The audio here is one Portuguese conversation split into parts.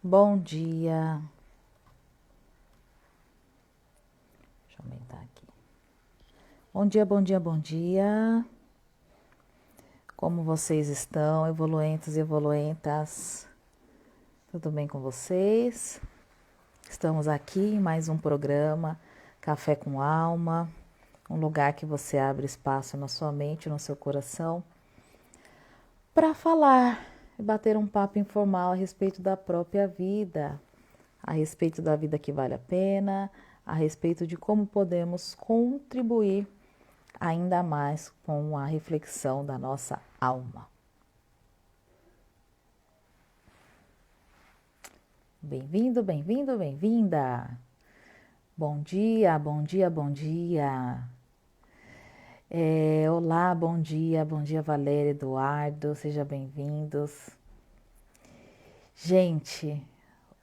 Bom dia. Deixa eu aumentar aqui. Bom dia, bom dia, bom dia. Como vocês estão, evoluentes e evoluentas? Tudo bem com vocês? Estamos aqui em mais um programa Café com Alma, um lugar que você abre espaço na sua mente, no seu coração, para falar e bater um papo informal a respeito da própria vida, a respeito da vida que vale a pena, a respeito de como podemos contribuir ainda mais com a reflexão da nossa alma. Bem-vindo, bem-vindo, bem-vinda! Bom dia, bom dia, bom dia! Olá, bom dia Valéria, Eduardo, sejam bem-vindos. Gente,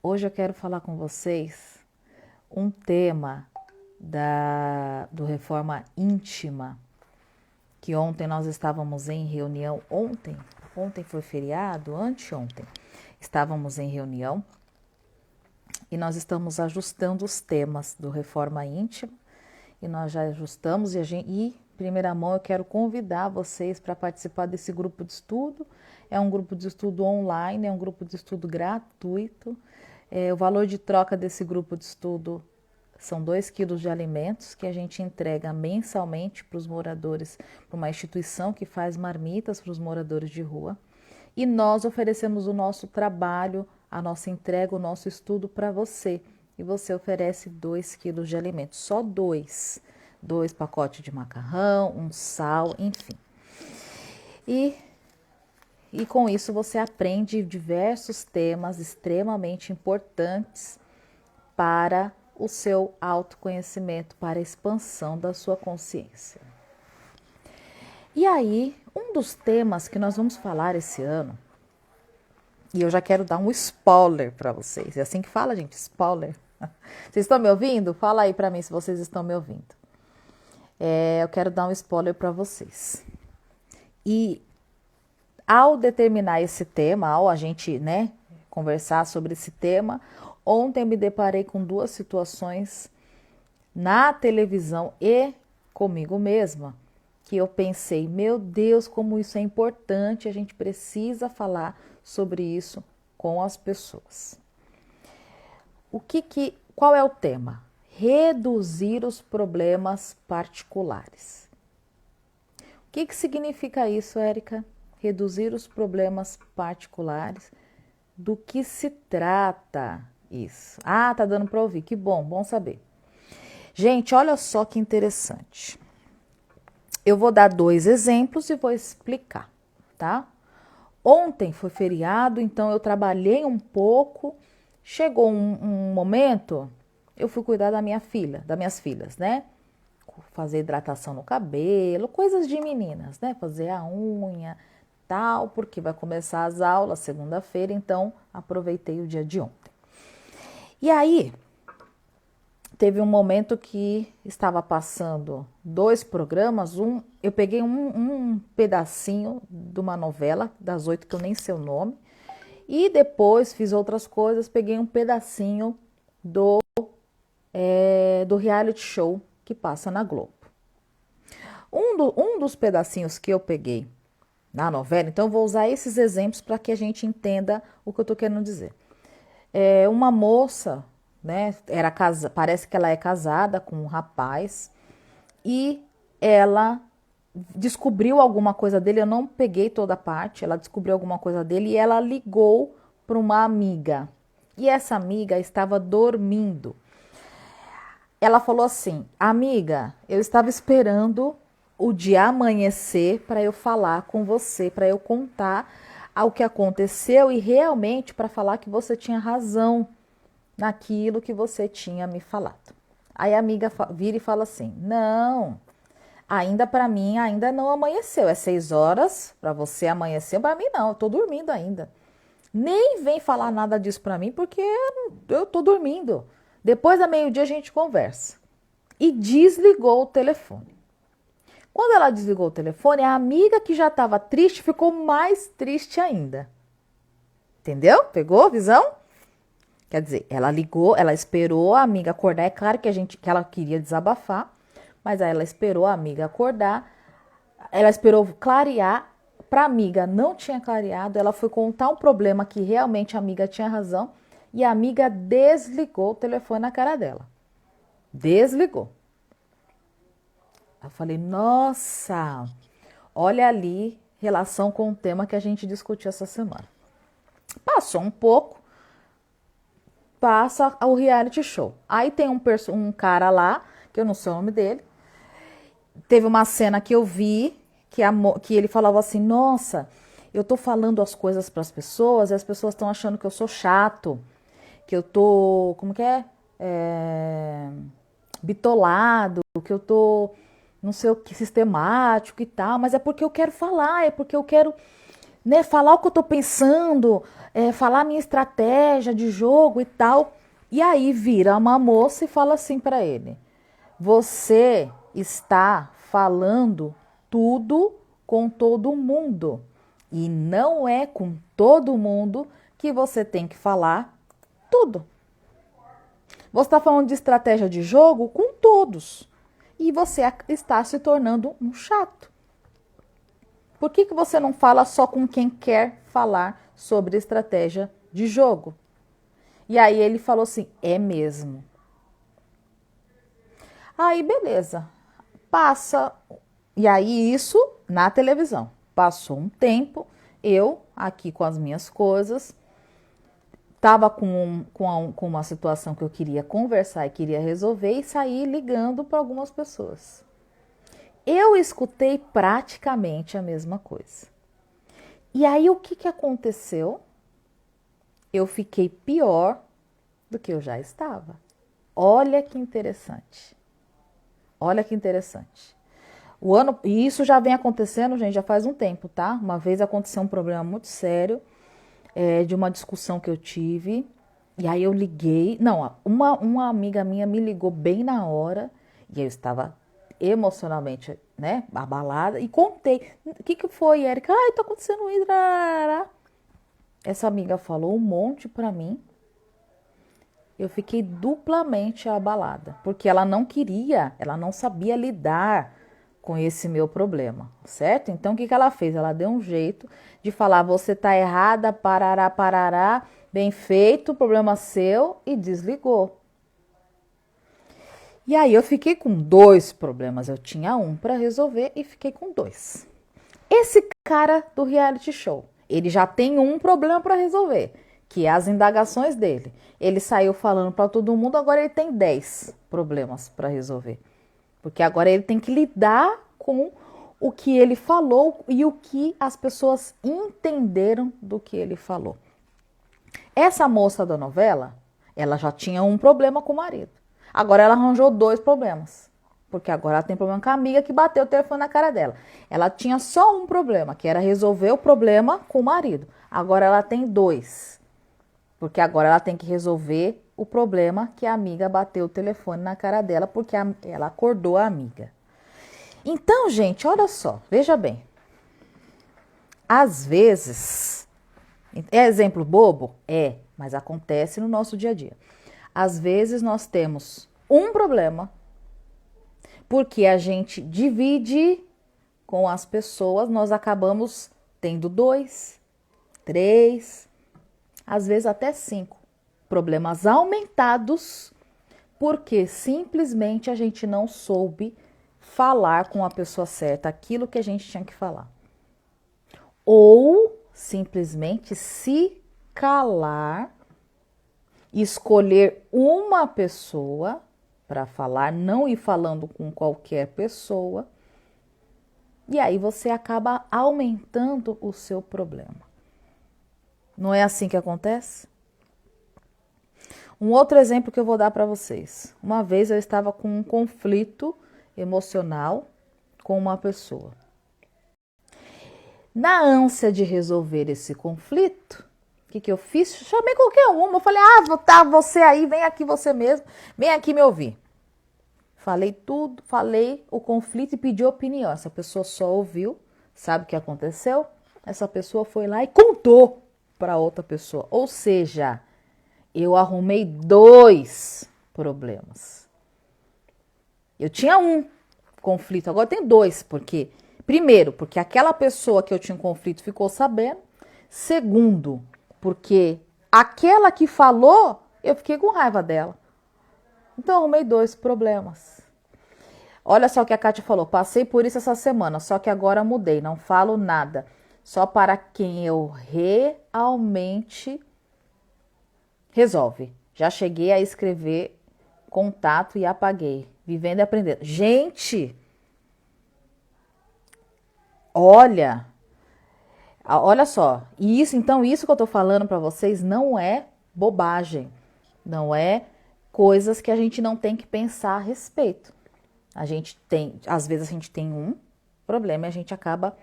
hoje eu quero falar com vocês um tema do Reforma Íntima, que ontem nós estávamos em reunião, ontem foi feriado, anteontem, estávamos em reunião e nós estamos ajustando os temas do Reforma Íntima e nós já ajustamos e em primeira mão eu quero convidar vocês para participar desse grupo de estudo. É um grupo de estudo online, é um grupo de estudo gratuito. O valor de troca desse grupo de estudo são 2 quilos de alimentos que a gente entrega mensalmente para os moradores, para uma instituição que faz marmitas para os moradores de rua. E nós oferecemos o nosso trabalho, a nossa entrega, o nosso estudo para você. E você oferece 2 quilos de alimentos, só 2. 2 pacotes de macarrão, um sal, enfim. E com isso você aprende diversos temas extremamente importantes para o seu autoconhecimento, para a expansão da sua consciência. E aí, um dos temas que nós vamos falar esse ano, e eu já quero dar um spoiler para vocês. É assim que fala, gente? Spoiler. Vocês estão me ouvindo? Fala aí para mim se vocês estão me ouvindo. Eu quero dar um spoiler para vocês. E ao determinar esse tema, ao a gente, conversar sobre esse tema, ontem eu me deparei com 2 situações na televisão e comigo mesma, que eu pensei, meu Deus, como isso é importante, a gente precisa falar sobre isso com as pessoas. Qual é o tema? Reduzir os problemas particulares. O que significa isso, Érica? Reduzir os problemas particulares. Do que se trata isso? Ah, tá dando para ouvir, que bom saber. Gente, olha só que interessante. Eu vou dar 2 exemplos e vou explicar, tá? Ontem foi feriado, então eu trabalhei um pouco. Chegou um momento, eu fui cuidar das minhas filhas, né? Fazer hidratação no cabelo, coisas de meninas, né? Fazer a unha, tal, porque vai começar as aulas segunda-feira, então aproveitei o dia de ontem. E aí, teve um momento que estava passando 2 programas, eu peguei um pedacinho de uma novela, das 8 que eu nem sei o nome, e depois fiz outras coisas, peguei um pedacinho do reality show que passa na Globo. Um dos pedacinhos que eu peguei na novela, então eu vou usar esses exemplos para que a gente entenda o que eu estou querendo dizer. Uma moça, né, parece que ela é casada com um rapaz e ela descobriu alguma coisa dele, eu não peguei toda a parte, ela descobriu alguma coisa dele e ela ligou para uma amiga. E essa amiga estava dormindo. Ela falou assim, amiga, eu estava esperando o dia amanhecer para eu falar com você, para eu contar o que aconteceu e realmente para falar que você tinha razão naquilo que você tinha me falado. Aí a amiga vira e fala assim, não, ainda para mim ainda não amanheceu, é 6 horas, para você amanheceu, para mim não, eu tô dormindo ainda. Nem vem falar nada disso para mim porque eu tô dormindo. Depois da meio-dia a gente conversa. E desligou o telefone. Quando ela desligou o telefone, a amiga que já estava triste ficou mais triste ainda. Entendeu? Pegou a visão? Quer dizer, ela ligou, ela esperou a amiga acordar. É claro que ela queria desabafar, mas aí ela esperou a amiga acordar. Ela esperou clarear. Para a amiga não tinha clareado. Ela foi contar um problema que realmente a amiga tinha razão. E a amiga desligou o telefone na cara dela. Desligou. Eu falei, nossa, olha ali, relação com o tema que a gente discutiu essa semana. Passou um pouco, passa o reality show. Aí tem um cara lá, que eu não sei o nome dele. Teve uma cena que eu vi, que ele falava assim, nossa, eu tô falando as coisas para as pessoas e as pessoas estão achando que eu sou chato, que eu tô, como que é? Bitolado, que eu tô, não sei o que, sistemático e tal, mas é porque eu quero falar, é porque eu quero, né, falar o que eu tô pensando, falar a minha estratégia de jogo e tal. E aí vira uma moça e fala assim para ele: você está falando tudo com todo mundo e não é com todo mundo que você tem que falar tudo. Você está falando de estratégia de jogo com todos e você está se tornando um chato. Por que você não fala só com quem quer falar sobre estratégia de jogo? E aí ele falou assim, é mesmo. Aí beleza, passa, e aí isso na televisão. Passou um tempo, eu aqui com as minhas coisas, estava com uma situação que eu queria conversar e queria resolver e saí ligando para algumas pessoas. Eu escutei praticamente a mesma coisa. E aí o que aconteceu? Eu fiquei pior do que eu já estava. Olha que interessante. Olha que interessante. E isso já vem acontecendo, gente, já faz um tempo, tá? Uma vez aconteceu um problema muito sério, de uma discussão que eu tive. E aí eu liguei. Não, uma amiga minha me ligou bem na hora. E eu estava emocionalmente, né, abalada. E contei. O que foi, Érica? Ai, tá acontecendo isso. Essa amiga falou um monte pra mim. Eu fiquei duplamente abalada. Porque ela não queria, ela não sabia lidar com esse meu problema, certo? Então, o que ela fez? Ela deu um jeito de falar, você tá errada, parará, parará, bem feito, problema seu, e desligou. E aí eu fiquei com 2 problemas, eu tinha um para resolver e fiquei com 2. Esse cara do reality show, ele já tem um problema para resolver, que é as indagações dele. Ele saiu falando para todo mundo, agora ele tem 10 problemas para resolver. Porque agora ele tem que lidar com o que ele falou e o que as pessoas entenderam do que ele falou. Essa moça da novela, ela já tinha um problema com o marido. Agora ela arranjou 2 problemas. Porque agora ela tem problema com a amiga que bateu o telefone na cara dela. Ela tinha só um problema, que era resolver o problema com o marido. Agora ela tem 2. Porque agora ela tem que resolver o problema que a amiga bateu o telefone na cara dela porque ela acordou a amiga. Então, gente, olha só, veja bem. Às vezes, é exemplo bobo? É, mas acontece no nosso dia a dia. Às vezes nós temos um problema porque a gente divide com as pessoas, nós acabamos tendo 2, 3, às vezes até 5 problemas aumentados, porque simplesmente a gente não soube falar com a pessoa certa aquilo que a gente tinha que falar. Ou simplesmente se calar, escolher uma pessoa para falar, não ir falando com qualquer pessoa, e aí você acaba aumentando o seu problema. Não é assim que acontece? Um outro exemplo que eu vou dar para vocês. Uma vez eu estava com um conflito emocional com uma pessoa. Na ânsia de resolver esse conflito, o que eu fiz? Chamei qualquer uma. Eu falei, você aí, vem aqui você mesmo, vem aqui me ouvir. Falei tudo, falei o conflito e pedi opinião. Essa pessoa só ouviu, sabe o que aconteceu? Essa pessoa foi lá e contou para outra pessoa. Ou seja, eu arrumei 2 problemas. Eu tinha um conflito, agora tem 2, porque primeiro, porque aquela pessoa que eu tinha um conflito ficou sabendo. Segundo, porque aquela que falou, eu fiquei com raiva dela. Então, eu arrumei 2 problemas. Olha só o que a Kátia falou. Passei por isso essa semana, só que agora mudei. Não falo nada. Só para quem eu realmente resolve. Já cheguei a escrever contato e apaguei. Vivendo e aprendendo. Gente! Olha só. Isso que eu tô falando para vocês não é bobagem. Não é coisas que a gente não tem que pensar a respeito. Às vezes a gente tem um problema e a gente acaba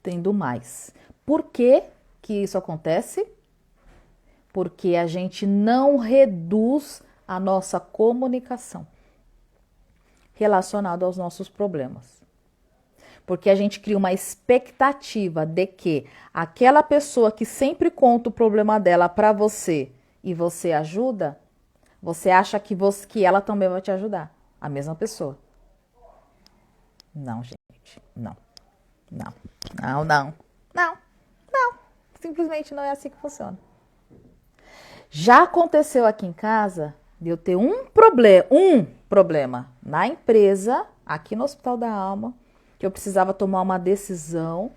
tendo mais. Por que que isso acontece? Porque a gente não reduz a nossa comunicação relacionada aos nossos problemas. Porque a gente cria uma expectativa de que aquela pessoa que sempre conta o problema dela para você e você ajuda, você acha que ela também vai te ajudar. A mesma pessoa. Não, gente. Não. Não. Não, não. Não. Não. Simplesmente não é assim que funciona. Já aconteceu aqui em casa de eu ter um problema na empresa, aqui no Hospital da Alma, que eu precisava tomar uma decisão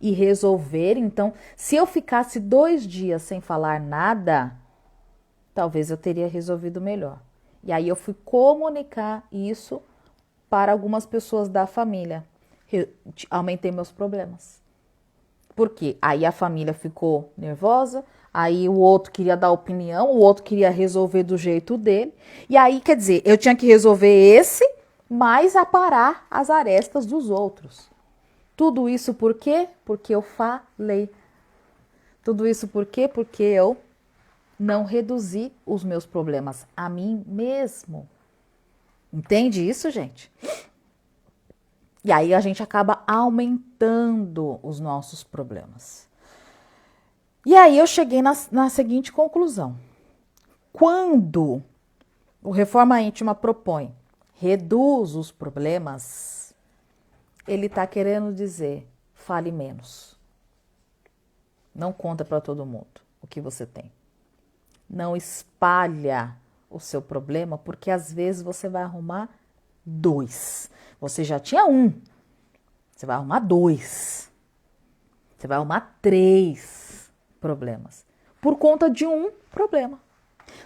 e resolver. Então, se eu ficasse 2 dias sem falar nada, talvez eu teria resolvido melhor. E aí eu fui comunicar isso para algumas pessoas da família. Aumentei meus problemas. Por quê? Aí a família ficou nervosa, aí o outro queria dar opinião, o outro queria resolver do jeito dele. E aí, quer dizer, eu tinha que resolver esse, mas aparar as arestas dos outros. Tudo isso por quê? Porque eu falei. Tudo isso por quê? Porque eu não reduzi os meus problemas a mim mesmo. Entende isso, gente? E aí a gente acaba aumentando os nossos problemas. E aí eu cheguei na seguinte conclusão. Quando o Reforma Íntima propõe reduz os problemas, ele está querendo dizer fale menos. Não conta para todo mundo o que você tem. Não espalha o seu problema, porque às vezes você vai arrumar 2. Você já tinha 1. Você vai arrumar 2. Você vai arrumar 3 problemas. Por conta de um problema.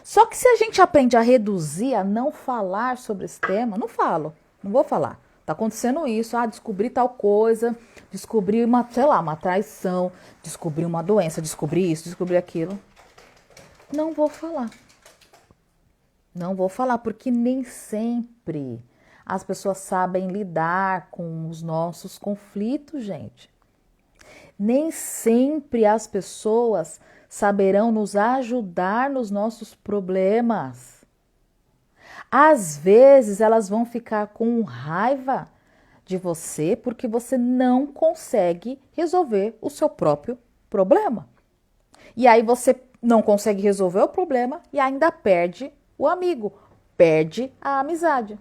Só que se a gente aprende a reduzir, a não falar sobre esse tema, não vou falar. Tá acontecendo isso, descobri tal coisa, descobri uma traição, descobri uma doença, descobri isso, descobri aquilo. Não vou falar. Não vou falar, porque nem sempre as pessoas sabem lidar com os nossos conflitos, gente. Nem sempre as pessoas saberão nos ajudar nos nossos problemas. Às vezes elas vão ficar com raiva de você porque você não consegue resolver o seu próprio problema. E aí você não consegue resolver o problema e ainda perde o amigo, perde a amizade.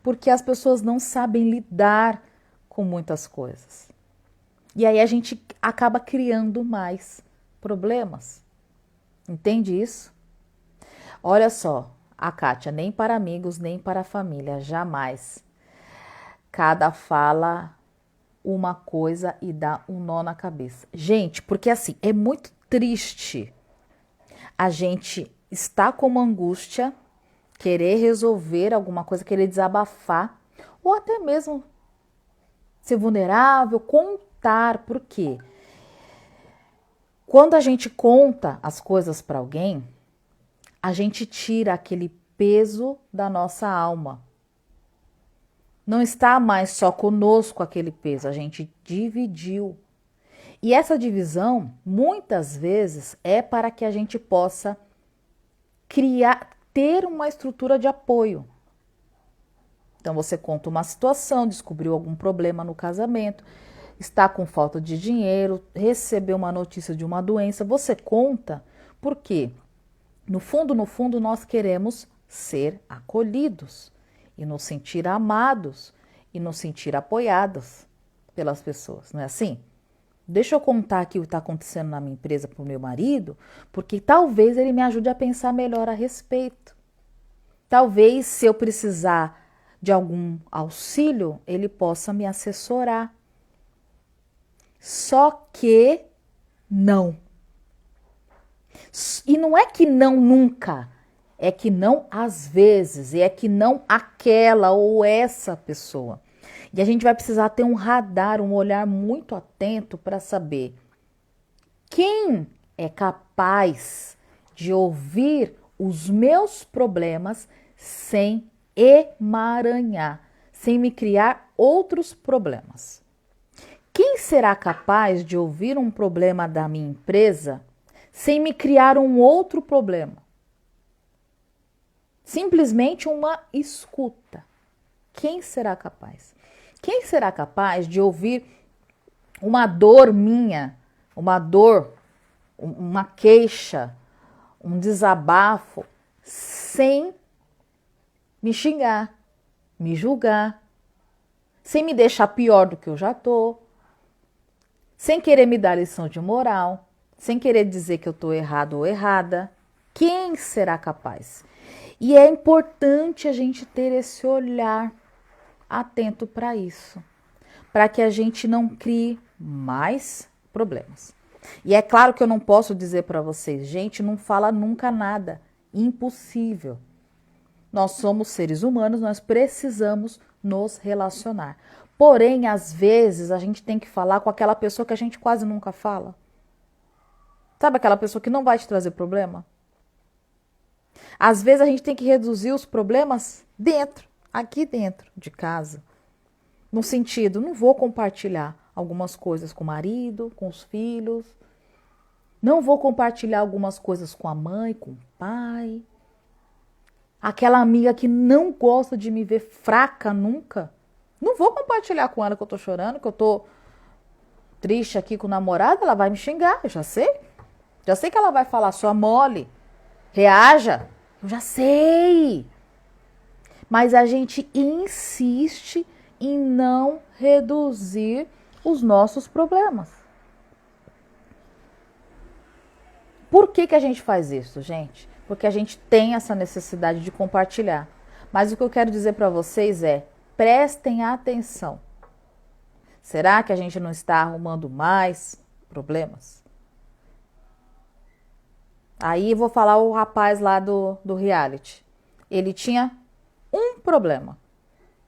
Porque as pessoas não sabem lidar com muitas coisas. E aí a gente acaba criando mais problemas. Entende isso? Olha só, a Kátia, nem para amigos, nem para família, jamais. Cada fala uma coisa e dá um nó na cabeça. Gente, porque assim, é muito triste a gente estar com uma angústia, querer resolver alguma coisa, querer desabafar, ou até mesmo ser vulnerável, contar. Por quê? Quando a gente conta as coisas para alguém, a gente tira aquele peso da nossa alma. Não está mais só conosco aquele peso, a gente dividiu. E essa divisão, muitas vezes, é para que a gente possa ter uma estrutura de apoio. Então, você conta uma situação, descobriu algum problema no casamento, está com falta de dinheiro, recebeu uma notícia de uma doença, você conta, por quê? no fundo, nós queremos ser acolhidos e nos sentir amados e nos sentir apoiados pelas pessoas, não é assim? Deixa eu contar aqui o que está acontecendo na minha empresa para o meu marido, porque talvez ele me ajude a pensar melhor a respeito. Talvez, se eu precisar de algum auxílio, ele possa me assessorar. Só que não. E não é que não nunca, é que não às vezes, e é que não aquela ou essa pessoa. E a gente vai precisar ter um radar, um olhar muito atento para saber quem é capaz de ouvir os meus problemas sem emaranhar, sem me criar outros problemas. Quem será capaz de ouvir um problema da minha empresa sem me criar um outro problema? Simplesmente uma escuta. Quem será capaz? Quem será capaz de ouvir uma dor minha, uma dor, uma queixa, um desabafo, sem me xingar, me julgar, sem me deixar pior do que eu já estou, sem querer me dar lição de moral, sem querer dizer que eu estou errado ou errada? Quem será capaz? E é importante a gente ter esse olhar atento para isso, para que a gente não crie mais problemas. E é claro que eu não posso dizer para vocês, gente, não fala nunca nada, impossível. Nós somos seres humanos, nós precisamos nos relacionar. Porém, às vezes, a gente tem que falar com aquela pessoa que a gente quase nunca fala. Sabe aquela pessoa que não vai te trazer problema? Às vezes, a gente tem que reduzir os problemas aqui dentro de casa. No sentido, não vou compartilhar algumas coisas com o marido, com os filhos. Não vou compartilhar algumas coisas com a mãe, com o pai. Aquela amiga que não gosta de me ver fraca nunca. Não vou compartilhar com ela que eu tô chorando, que eu tô triste aqui com o namorado. Ela vai me xingar, eu já sei. Já sei que ela vai falar, sua mole, reaja. Eu já sei. Mas a gente insiste em não reduzir os nossos problemas. Por que a gente faz isso, gente? Porque a gente tem essa necessidade de compartilhar. Mas o que eu quero dizer para vocês é, prestem atenção. Será que a gente não está arrumando mais problemas? Aí eu vou falar o rapaz lá do reality. Ele tinha um problema.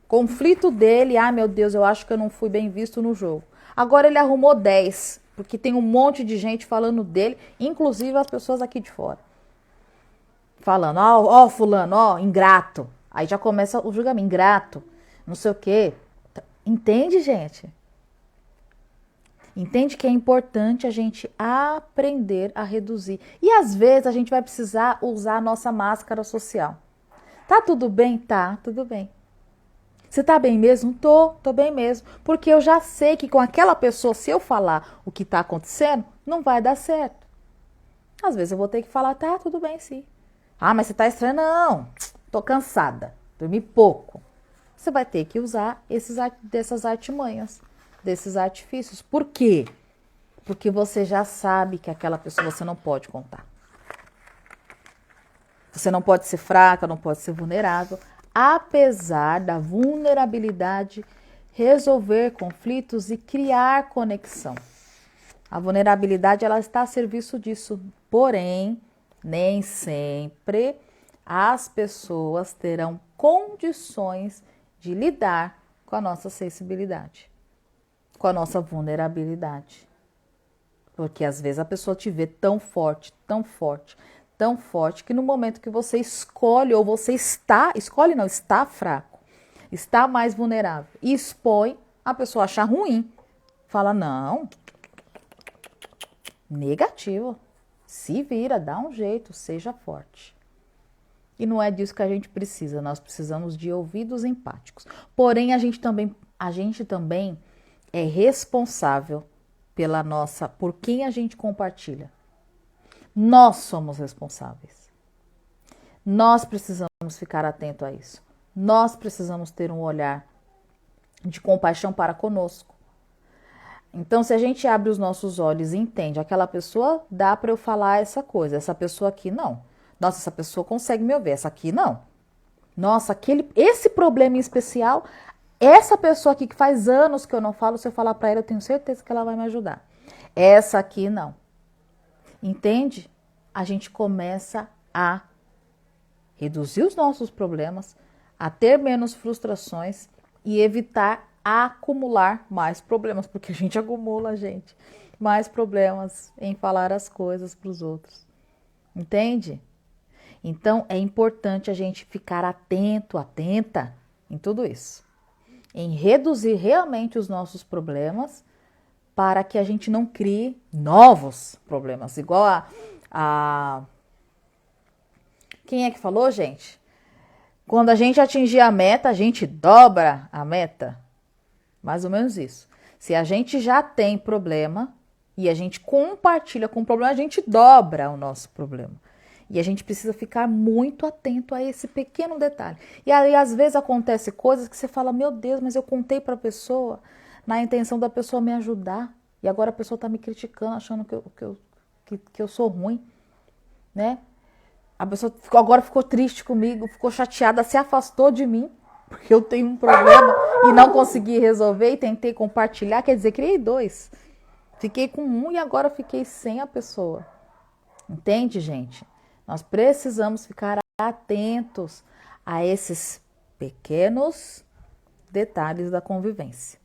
Conflito dele, meu Deus, eu acho que eu não fui bem visto no jogo. Agora ele arrumou 10, porque tem um monte de gente falando dele, inclusive as pessoas aqui de fora. Falando, ó fulano, ó, ingrato. Aí já começa o julgamento, ingrato, não sei o quê. Entende, gente? Entende que é importante a gente aprender a reduzir. E às vezes a gente vai precisar usar a nossa máscara social. Tá tudo bem? Tá, tudo bem. Você tá bem mesmo? Tô bem mesmo. Porque eu já sei que com aquela pessoa, se eu falar o que tá acontecendo, não vai dar certo. Às vezes eu vou ter que falar, tá, tudo bem sim. Mas você tá estranha? Não, tô cansada, dormi pouco. Você vai ter que usar dessas artimanhas, desses artifícios. Por quê? Porque você já sabe que aquela pessoa você não pode contar. Você não pode ser fraca, não pode ser vulnerável. Apesar da vulnerabilidade, resolver conflitos e criar conexão. A vulnerabilidade ela está a serviço disso, porém, nem sempre as pessoas terão condições de lidar com a nossa sensibilidade, com a nossa vulnerabilidade. Porque às vezes a pessoa te vê tão forte, tão forte, tão forte, que no momento que você escolhe, ou você está fraco, está mais vulnerável, e expõe, a pessoa acha ruim. Fala, não, negativo, se vira, dá um jeito, seja forte. E não é disso que a gente precisa, nós precisamos de ouvidos empáticos. Porém, a gente também é responsável por quem a gente compartilha. Nós somos responsáveis. Nós precisamos ficar atento a isso. Nós precisamos ter um olhar de compaixão para conosco. Então, se a gente abre os nossos olhos e entende, aquela pessoa dá para eu falar essa coisa, essa pessoa aqui não. Nossa, essa pessoa consegue me ouvir, essa aqui não. Nossa, esse problema em especial, essa pessoa aqui que faz anos que eu não falo, se eu falar para ela, eu tenho certeza que ela vai me ajudar. Essa aqui não. Entende? A gente começa a reduzir os nossos problemas, a ter menos frustrações e evitar acumular mais problemas, porque a gente acumula, gente, mais problemas em falar as coisas para os outros. Entende? Então, é importante a gente ficar atento, atenta em tudo isso. Em reduzir realmente os nossos problemas para que a gente não crie novos problemas. Igual a... Quem é que falou, gente? Quando a gente atingir a meta, a gente dobra a meta. Mais ou menos isso. Se a gente já tem problema e a gente compartilha com o problema, a gente dobra o nosso problema. E a gente precisa ficar muito atento a esse pequeno detalhe. E aí, às vezes, acontece coisas que você fala, meu Deus, mas eu contei para a pessoa na intenção da pessoa me ajudar. E agora a pessoa está me criticando, achando que eu sou ruim, né? A pessoa agora ficou triste comigo, ficou chateada, se afastou de mim, porque eu tenho um problema e não consegui resolver e tentei compartilhar, quer dizer, criei dois. Fiquei com um e agora fiquei sem a pessoa. Entende, gente? Nós precisamos ficar atentos a esses pequenos detalhes da convivência.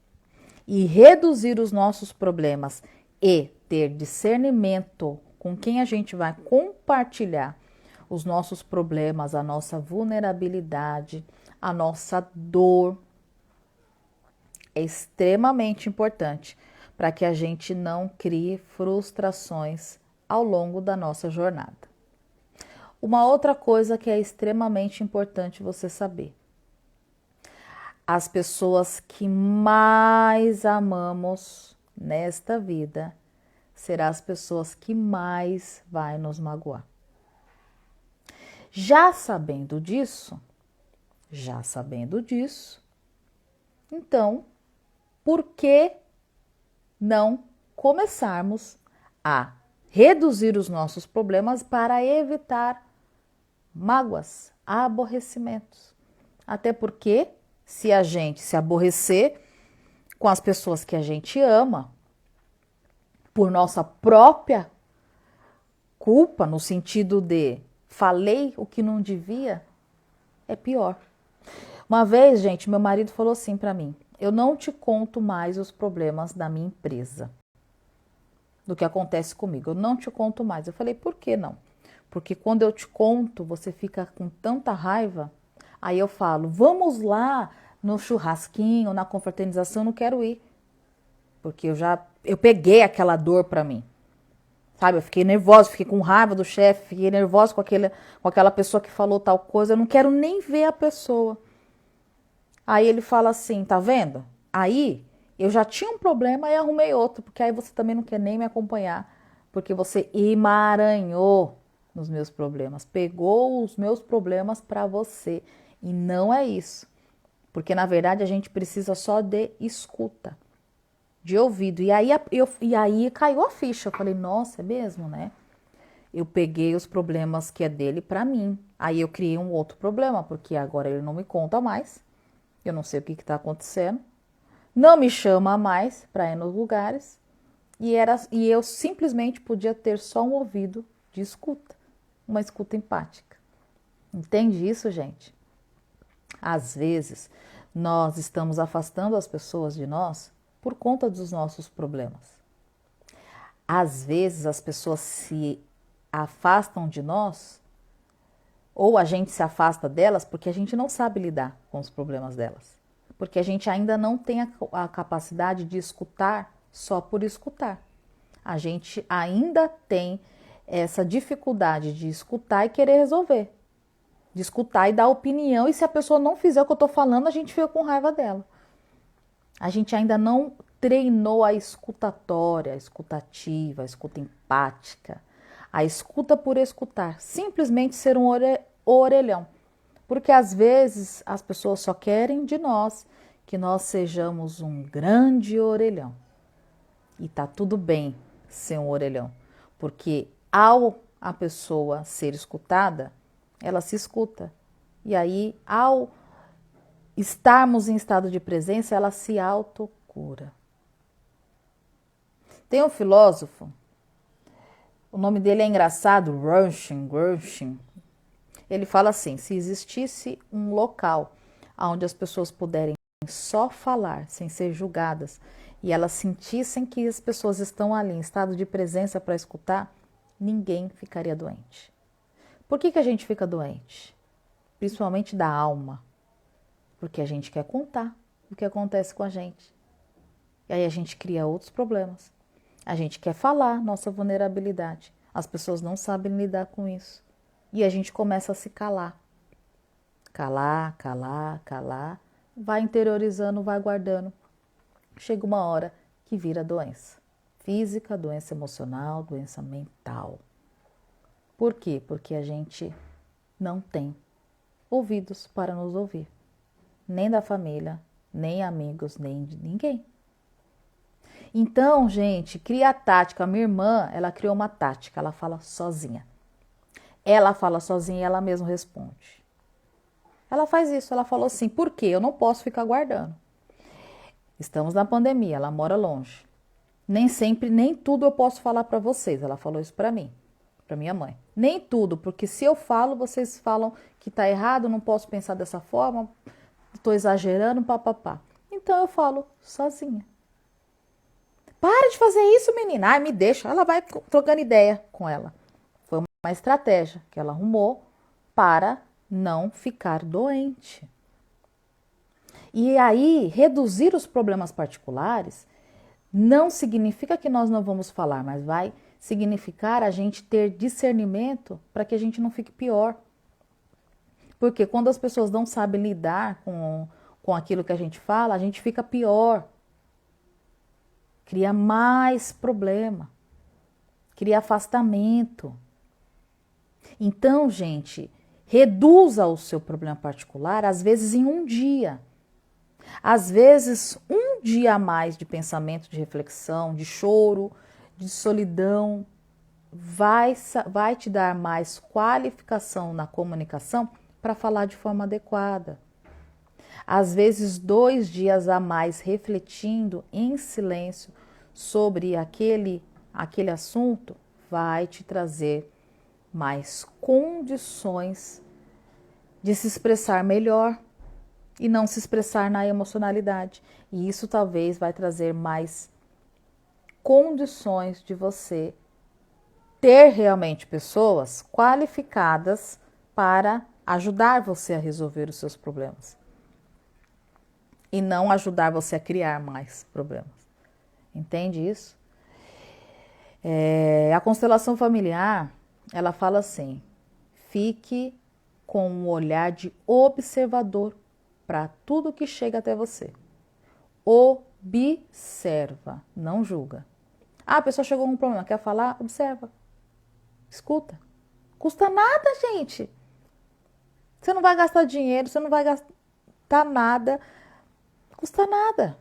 E reduzir os nossos problemas e ter discernimento com quem a gente vai compartilhar os nossos problemas, a nossa vulnerabilidade, a nossa dor, é extremamente importante para que a gente não crie frustrações ao longo da nossa jornada. Uma outra coisa que é extremamente importante você saber: as pessoas que mais amamos nesta vida serão as pessoas que mais vai nos magoar. Já sabendo disso, então, por que não começarmos a reduzir os nossos problemas para evitar mágoas, aborrecimentos? Até porque, se a gente se aborrecer com as pessoas que a gente ama, por nossa própria culpa, no sentido de falei o que não devia, é pior. Uma vez, gente, meu marido falou assim para mim: eu não te conto mais os problemas da minha empresa, do que acontece comigo, eu não te conto mais. Eu falei, por que não? Porque quando eu te conto, você fica com tanta raiva, aí eu falo, vamos lá no churrasquinho, na confraternização, eu não quero ir, porque eu peguei aquela dor para mim. Sabe, eu fiquei nervosa, fiquei com raiva do chefe, fiquei nervosa com aquela pessoa que falou tal coisa, eu não quero nem ver a pessoa. Aí ele fala assim, tá vendo? Aí eu já tinha um problema e arrumei outro, porque aí você também não quer nem me acompanhar, porque você emaranhou nos meus problemas, pegou os meus problemas para você. E não é isso, porque na verdade a gente precisa só de escuta, de ouvido. E aí caiu a ficha, eu falei, nossa, é mesmo, né? Eu peguei os problemas que é dele para mim. Aí eu criei um outro problema, porque agora ele não me conta mais. Eu não sei o que está acontecendo. Não me chama mais para ir nos lugares. E eu simplesmente podia ter só um ouvido de escuta. Uma escuta empática. Entende isso, gente? Às vezes, nós estamos afastando as pessoas de nós por conta dos nossos problemas. Às vezes, as pessoas se afastam de nós, ou a gente se afasta delas porque a gente não sabe lidar com os problemas delas. Porque a gente ainda não tem a capacidade de escutar só por escutar. A gente ainda tem essa dificuldade de escutar e querer resolver. De escutar e dar opinião, e se a pessoa não fizer o que eu estou falando, a gente fica com raiva dela. A gente ainda não treinou a escutatória, a escutativa, a escuta empática, a escuta por escutar. Simplesmente ser um orelhão. Porque às vezes as pessoas só querem de nós que nós sejamos um grande orelhão. E tá tudo bem ser um orelhão, porque ao a pessoa ser escutada, ela se escuta. E aí, ao estarmos em estado de presença, ela se autocura. Tem um filósofo, o nome dele é engraçado, Gramsci. Ele fala assim: se existisse um local onde as pessoas puderem só falar, sem ser julgadas, e elas sentissem que as pessoas estão ali em estado de presença para escutar, ninguém ficaria doente. Por que a gente fica doente? Principalmente da alma. Porque a gente quer contar o que acontece com a gente. E aí a gente cria outros problemas. A gente quer falar nossa vulnerabilidade. As pessoas não sabem lidar com isso. E a gente começa a se calar. Calar. Vai interiorizando, vai guardando. Chega uma hora que vira doença. Física, doença emocional, doença mental. Por quê? Porque a gente não tem ouvidos para nos ouvir. Nem da família, nem amigos, nem de ninguém. Então, gente, cria a tática. A minha irmã, ela criou uma tática. Ela fala sozinha. Ela fala sozinha e ela mesma responde. Ela faz isso. Ela falou assim: por quê? Eu não posso ficar guardando. Estamos na pandemia, ela mora longe. Nem sempre, nem tudo eu posso falar para vocês. Ela falou isso para mim, para minha mãe. Nem tudo, porque se eu falo, vocês falam que tá errado, não posso pensar dessa forma, estou exagerando, papapá. Então eu falo sozinha. Para de fazer isso, menina. Ai, me deixa. Ela vai trocando ideia com ela. Foi uma estratégia que ela arrumou para não ficar doente. E aí, reduzir os problemas particulares não significa que nós não vamos falar, mas vai significar a gente ter discernimento para que a gente não fique pior. Porque quando as pessoas não sabem lidar com aquilo que a gente fala, a gente fica pior. Cria mais problema. Cria afastamento. Então, gente, reduza o seu problema particular, às vezes em um dia. Às vezes, um dia a mais de pensamento, de reflexão, de choro, de solidão, vai te dar mais qualificação na comunicação para falar de forma adequada. Às vezes, 2 dias a mais refletindo em silêncio sobre aquele assunto vai te trazer mais condições de se expressar melhor e não se expressar na emocionalidade. E isso talvez vai trazer mais condições de você ter realmente pessoas qualificadas para ajudar você a resolver os seus problemas. E não ajudar você a criar mais problemas. Entende isso? A constelação familiar, ela fala assim: fique com um olhar de observador para tudo que chega até você. Observa, não julga. Ah, a pessoa chegou com um problema, quer falar? Observa. Escuta. Custa nada, gente. Você não vai gastar dinheiro, você não vai gastar nada. Custa nada.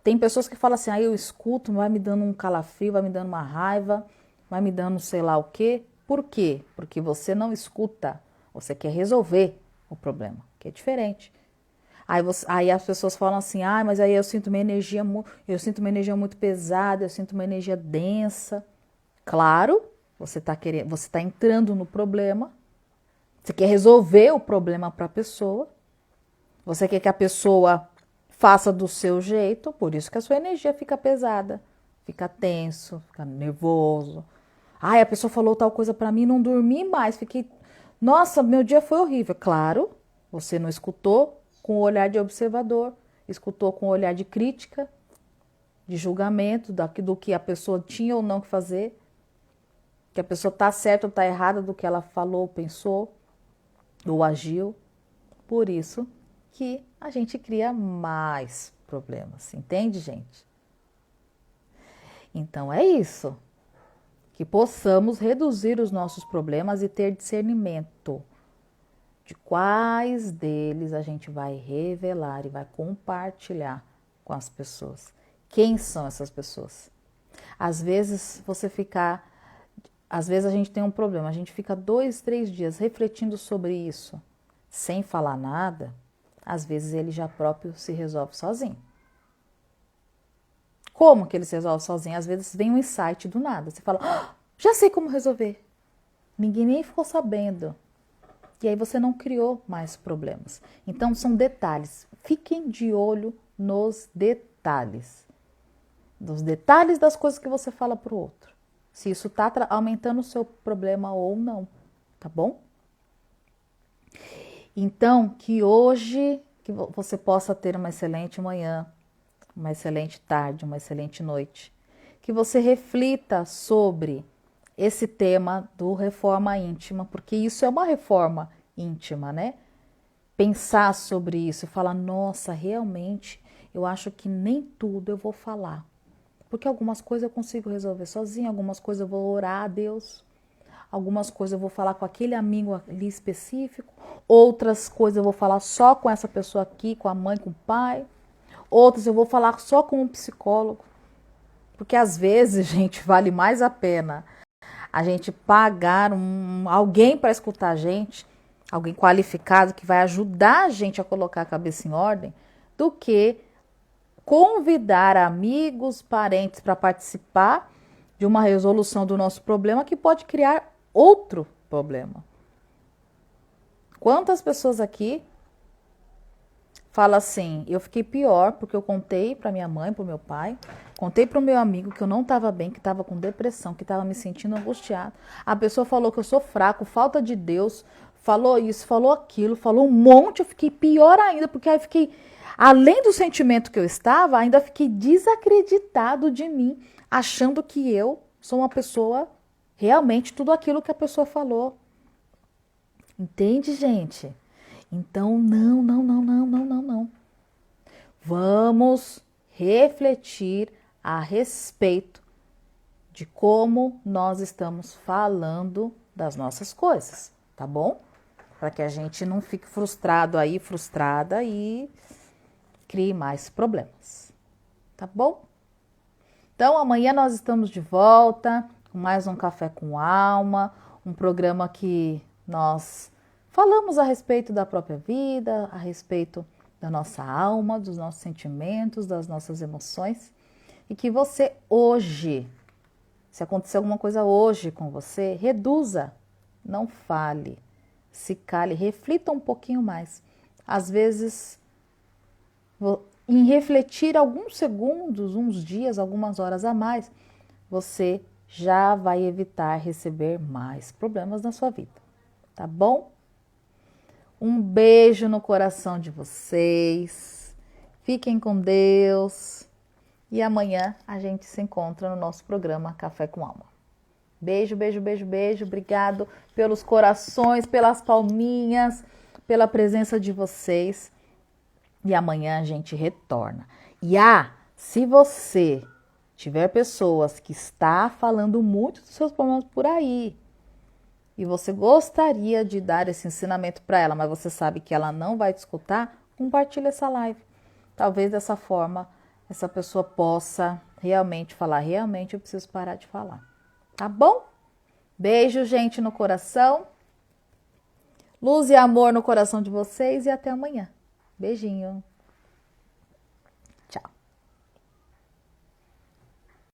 Tem pessoas que falam assim: eu escuto, vai me dando um calafrio, vai me dando uma raiva, vai me dando sei lá o quê. Por quê? Porque você não escuta, você quer resolver o problema, que é diferente. Aí as pessoas falam assim: mas aí eu sinto uma energia muito pesada, eu sinto uma energia densa. Claro, você tá entrando no problema, você quer resolver o problema para a pessoa, você quer que a pessoa faça do seu jeito, por isso que a sua energia fica pesada, fica tenso, fica nervoso. A pessoa falou tal coisa para mim, não dormi mais, nossa, meu dia foi horrível. Claro, você não escutou com o olhar de observador, escutou com o olhar de crítica, de julgamento do que a pessoa tinha ou não que fazer, que a pessoa está certa ou está errada do que ela falou, pensou ou agiu. Por isso que a gente cria mais problemas, entende, gente? Então é isso. que possamos reduzir os nossos problemas e ter discernimento de quais deles a gente vai revelar e vai compartilhar com as pessoas. Quem são essas pessoas? Às vezes a gente tem um problema, a gente fica 2, 3 dias refletindo sobre isso, sem falar nada, às vezes ele já próprio se resolve sozinho. Como que ele se resolve sozinho? Às vezes vem um insight do nada, você fala, já sei como resolver. Ninguém nem ficou sabendo. E aí você não criou mais problemas. Então são detalhes. Fiquem de olho nos detalhes. Dos detalhes das coisas que você fala para o outro. Se isso está aumentando o seu problema ou não. Tá bom? Então, que hoje que você possa ter uma excelente manhã, uma excelente tarde, uma excelente noite. Que você reflita sobre esse tema do reforma íntima, porque isso é uma reforma íntima, né? Pensar sobre isso e falar, nossa, realmente, eu acho que nem tudo eu vou falar. Porque algumas coisas eu consigo resolver sozinha, algumas coisas eu vou orar a Deus, algumas coisas eu vou falar com aquele amigo ali específico, outras coisas eu vou falar só com essa pessoa aqui, com a mãe, com o pai, outras eu vou falar só com um psicólogo. Porque às vezes, gente, vale mais a pena a gente pagar alguém para escutar a gente, alguém qualificado que vai ajudar a gente a colocar a cabeça em ordem, do que convidar amigos, parentes para participar de uma resolução do nosso problema que pode criar outro problema. Quantas pessoas aqui falam assim, eu fiquei pior porque eu contei para minha mãe, para o meu pai, contei para o meu amigo que eu não estava bem, que estava com depressão, que estava me sentindo angustiado. A pessoa falou que eu sou fraco, falta de Deus, falou isso, falou aquilo, falou um monte, eu fiquei pior ainda, porque aí fiquei, além do sentimento que eu estava, ainda fiquei desacreditado de mim, achando que eu sou uma pessoa realmente tudo aquilo que a pessoa falou. Entende, gente? Então, não. Vamos refletir a respeito de como nós estamos falando das nossas coisas, tá bom? Para que a gente não fique frustrado aí, frustrada e crie mais problemas, tá bom? Então, amanhã nós estamos de volta com mais um Café com Alma, um programa que nós falamos a respeito da própria vida, a respeito da nossa alma, dos nossos sentimentos, das nossas emoções. E que você hoje, se acontecer alguma coisa hoje com você, reduza, não fale, se cale, reflita um pouquinho mais. Às vezes, em refletir alguns segundos, uns dias, algumas horas a mais, você já vai evitar receber mais problemas na sua vida. Tá bom? Um beijo no coração de vocês. Fiquem com Deus. E amanhã a gente se encontra no nosso programa Café com Alma. Beijo, beijo, beijo, beijo. Obrigado pelos corações, pelas palminhas, pela presença de vocês. E amanhã a gente retorna. E se você tiver pessoas que está falando muito dos seus problemas por aí, e você gostaria de dar esse ensinamento para ela, mas você sabe que ela não vai te escutar, compartilhe essa live. Talvez dessa forma essa pessoa possa realmente falar, realmente eu preciso parar de falar. Tá bom? Beijo, gente, no coração. Luz e amor no coração de vocês e até amanhã. Beijinho.